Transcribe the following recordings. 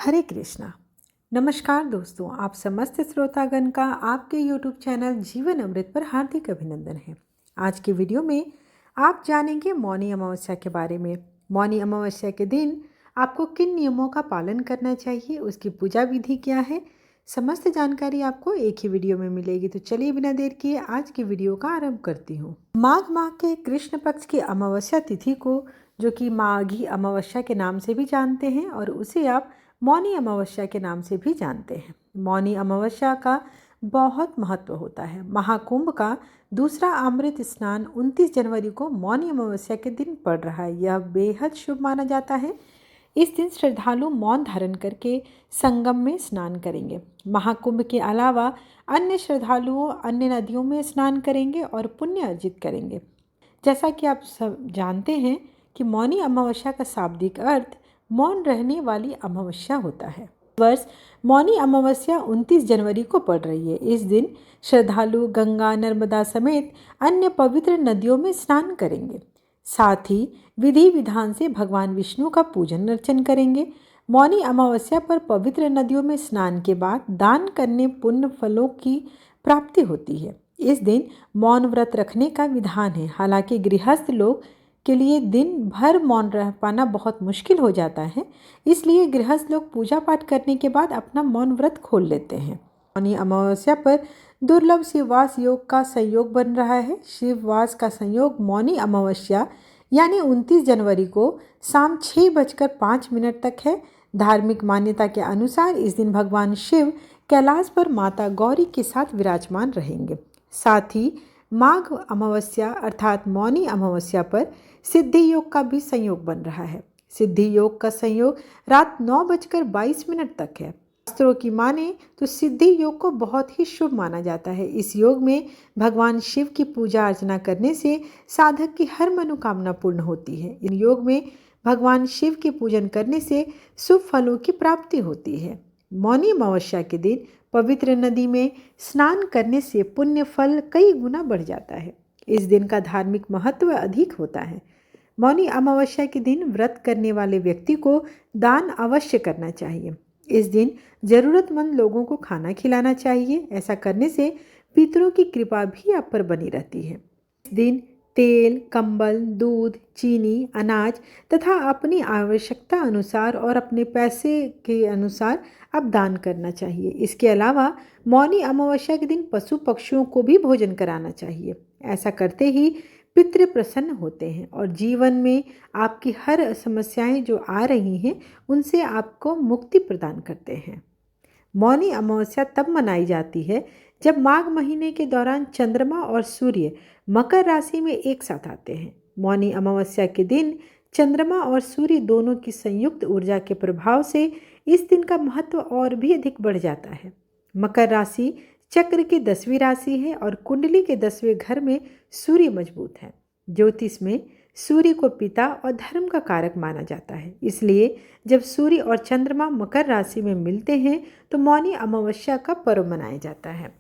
हरे कृष्णा। नमस्कार दोस्तों, आप समस्त श्रोतागण का आपके YouTube चैनल जीवन अमृत पर हार्दिक अभिनंदन है। आज की वीडियो में आप जानेंगे मौनी अमावस्या के बारे में। मौनी अमावस्या के दिन आपको किन नियमों का पालन करना चाहिए, उसकी पूजा विधि क्या है, समस्त जानकारी आपको एक ही वीडियो में मिलेगी। तो चलिए बिना देर किए आज की वीडियो का आरंभ करती हूँ। माघ माह के कृष्ण पक्ष की अमावस्या तिथि को, जो कि माघी अमावस्या के नाम से भी जानते हैं, और उसे आप मौनी अमावस्या के नाम से भी जानते हैं। मौनी अमावस्या का बहुत महत्व होता है। महाकुंभ का दूसरा अमृत स्नान 29 जनवरी को मौनी अमावस्या के दिन पड़ रहा है। यह बेहद शुभ माना जाता है। इस दिन श्रद्धालु मौन धारण करके संगम में स्नान करेंगे। महाकुंभ के अलावा अन्य श्रद्धालुओं अन्य नदियों में स्नान करेंगे और पुण्य अर्जित करेंगे। जैसा कि आप सब जानते हैं कि मौनी अमावस्या का शाब्दिक अर्थ मौन रहने वाली अमावस्या होता है। वर्ष मौनी अमावस्या 29 जनवरी को पड़ रही है। इस दिन श्रद्धालु गंगा, नर्मदा समेत अन्य पवित्र नदियों में स्नान करेंगे। साथ ही विधि विधान से भगवान विष्णु का पूजन अर्चन करेंगे। मौनी अमावस्या पर पवित्र नदियों में स्नान के बाद दान करने पुण्य फलों की प्राप्ति होती है। इस दिन मौन व्रत रखने का विधान है। हालांकि गृहस्थ लोग के लिए दिन भर मौन रह पाना बहुत मुश्किल हो जाता है, इसलिए गृहस्थ लोग पूजा पाठ करने के बाद अपना मौन व्रत खोल लेते हैं। मौनी अमावस्या पर दुर्लभ शिववास योग का संयोग बन रहा है। शिववास का संयोग मौनी अमावस्या यानी 29 जनवरी को शाम 6:05 तक है। धार्मिक मान्यता के अनुसार इस दिन भगवान शिव कैलाश पर माता गौरी के साथ विराजमान रहेंगे। साथ ही माघ अमावस्या अर्थात मौनी अमावस्या पर सिद्धि योग का भी संयोग बन रहा है। सिद्धि योग का संयोग रात 9:22 तक है। शास्त्रों की माने तो सिद्धि योग को बहुत ही शुभ माना जाता है। इस योग में भगवान शिव की पूजा अर्चना करने से साधक की हर मनोकामना पूर्ण होती है। इन योग में भगवान शिव के पूजन करने से शुभ फलों की प्राप्ति होती है। मौनी अमावस्या के दिन पवित्र नदी में स्नान करने से पुण्य फल कई गुना बढ़ जाता है। इस दिन का धार्मिक महत्व अधिक होता है। मौनी अमावस्या के दिन व्रत करने वाले व्यक्ति को दान अवश्य करना चाहिए। इस दिन जरूरतमंद लोगों को खाना खिलाना चाहिए। ऐसा करने से पितरों की कृपा भी आप पर बनी रहती है। इस दिन तेल, कंबल, दूध, चीनी, अनाज तथा अपनी आवश्यकता अनुसार और अपने पैसे के अनुसार अब दान करना चाहिए। इसके अलावा मौनी अमावस्या के दिन पशु पक्षियों को भी भोजन कराना चाहिए। ऐसा करते ही पितृ प्रसन्न होते हैं और जीवन में आपकी हर समस्याएं जो आ रही हैं उनसे आपको मुक्ति प्रदान करते हैं। मौनी अमावस्या तब मनाई जाती है जब माघ महीने के दौरान चंद्रमा और सूर्य मकर राशि में एक साथ आते हैं। मौनी अमावस्या के दिन चंद्रमा और सूर्य दोनों की संयुक्त ऊर्जा के प्रभाव से इस दिन का महत्व और भी अधिक बढ़ जाता है। मकर राशि चक्र की 10वीं राशि है और कुंडली के 10वें घर में सूर्य मजबूत है। ज्योतिष में सूर्य को पिता और धर्म का कारक माना जाता है। इसलिए जब सूर्य और चंद्रमा मकर राशि में मिलते हैं तो मौनी अमावस्या का पर्व मनाया जाता है।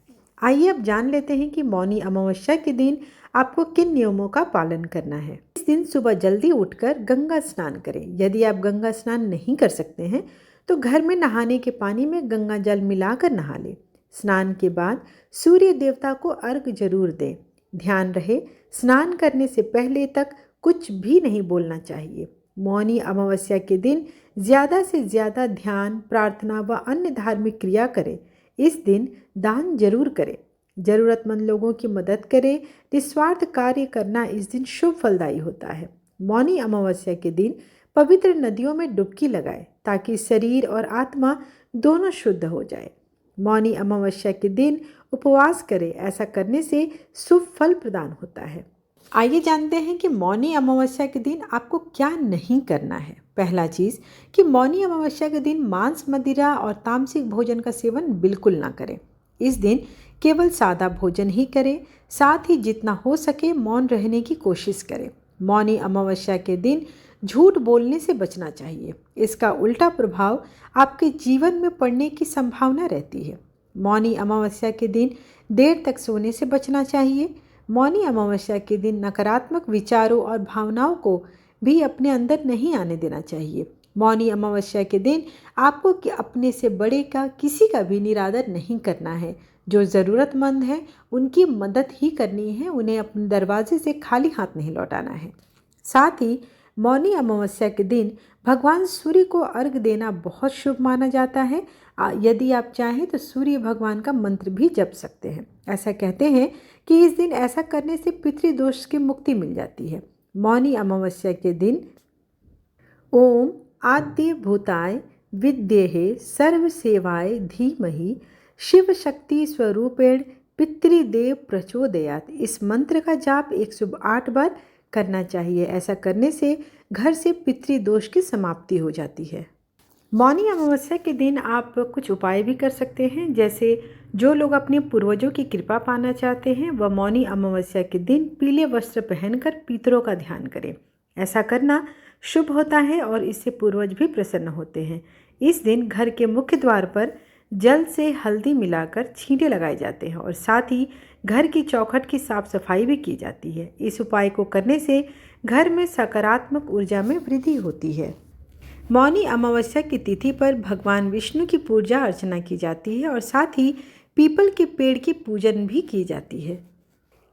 आइए अब जान लेते हैं कि मौनी अमावस्या के दिन आपको किन नियमों का पालन करना है। इस दिन सुबह जल्दी उठकर गंगा स्नान करें। यदि आप गंगा स्नान नहीं कर सकते हैं तो घर में नहाने के पानी में गंगा जल मिलाकर नहा लें। स्नान के बाद सूर्य देवता को अर्घ्य जरूर दें। ध्यान रहे, स्नान करने से पहले तक कुछ भी नहीं बोलना चाहिए। मौनी अमावस्या के दिन ज़्यादा से ज़्यादा ध्यान, प्रार्थना व अन्य धार्मिक क्रिया करें। इस दिन दान जरूर करें, जरूरतमंद लोगों की मदद करें। निस्वार्थ कार्य करना इस दिन शुभ फलदायी होता है। मौनी अमावस्या के दिन पवित्र नदियों में डुबकी लगाएं ताकि शरीर और आत्मा दोनों शुद्ध हो जाए। मौनी अमावस्या के दिन उपवास करें। ऐसा करने से शुभ फल प्रदान होता है। आइए जानते हैं कि मौनी अमावस्या के दिन आपको क्या नहीं करना है। पहला चीज़ कि मौनी अमावस्या के दिन मांस, मदिरा और तामसिक भोजन का सेवन बिल्कुल ना करें। इस दिन केवल सादा भोजन ही करें। साथ ही जितना हो सके मौन रहने की कोशिश करें। मौनी अमावस्या के दिन झूठ बोलने से बचना चाहिए। इसका उल्टा प्रभाव आपके जीवन में पड़ने की संभावना रहती है। मौनी अमावस्या के दिन देर तक सोने से बचना चाहिए। मौनी अमावस्या के दिन नकारात्मक विचारों और भावनाओं को भी अपने अंदर नहीं आने देना चाहिए। मौनी अमावस्या के दिन आपको अपने से बड़े का किसी का भी निरादर नहीं करना है। जो ज़रूरतमंद है उनकी मदद ही करनी है, उन्हें अपने दरवाजे से खाली हाथ नहीं लौटाना है। साथ ही मौनी अमावस्या के दिन भगवान सूर्य को अर्घ देना बहुत शुभ माना जाता है। यदि आप चाहें तो सूर्य भगवान का मंत्र भी जप सकते हैं। ऐसा कहते हैं कि इस दिन ऐसा करने से पितृदोष की मुक्ति मिल जाती है। मौनी अमावस्या के दिन ओम आद्य भूताय विद्महे सर्वसेवाय धीमहि शिव शक्ति स्वरूपेण पितृदेव प्रचोदयात्, इस मंत्र का जाप 108 बार करना चाहिए। ऐसा करने से घर से पितृदोष की समाप्ति हो जाती है। मौनी अमावस्या के दिन आप कुछ उपाय भी कर सकते हैं। जैसे जो लोग अपने पूर्वजों की कृपा पाना चाहते हैं वह मौनी अमावस्या के दिन पीले वस्त्र पहनकर पितरों का ध्यान करें। ऐसा करना शुभ होता है और इससे पूर्वज भी प्रसन्न होते हैं। इस दिन घर के मुख्य द्वार पर जल से हल्दी मिलाकर छींटे लगाए जाते हैं और साथ ही घर की चौखट की साफ सफाई भी की जाती है। इस उपाय को करने से घर में सकारात्मक ऊर्जा में वृद्धि होती है। मौनी अमावस्या की तिथि पर भगवान विष्णु की पूजा अर्चना की जाती है और साथ ही पीपल के पेड़ की पूजन भी की जाती है।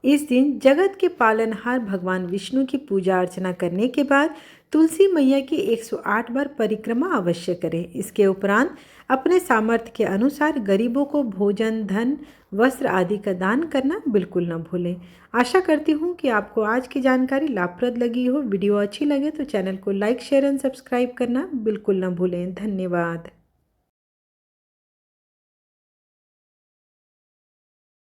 इस दिन जगत के पालनहार भगवान विष्णु की पूजा अर्चना करने के बाद तुलसी मैया की 108 बार परिक्रमा अवश्य करें। इसके उपरांत अपने सामर्थ्य के अनुसार गरीबों को भोजन, धन, वस्त्र आदि का दान करना बिल्कुल न भूलें। आशा करती हूँ कि आपको आज की जानकारी लाभप्रद लगी हो। वीडियो अच्छी लगे तो चैनल को लाइक, शेयर एंड सब्सक्राइब करना बिल्कुल न भूलें। धन्यवाद।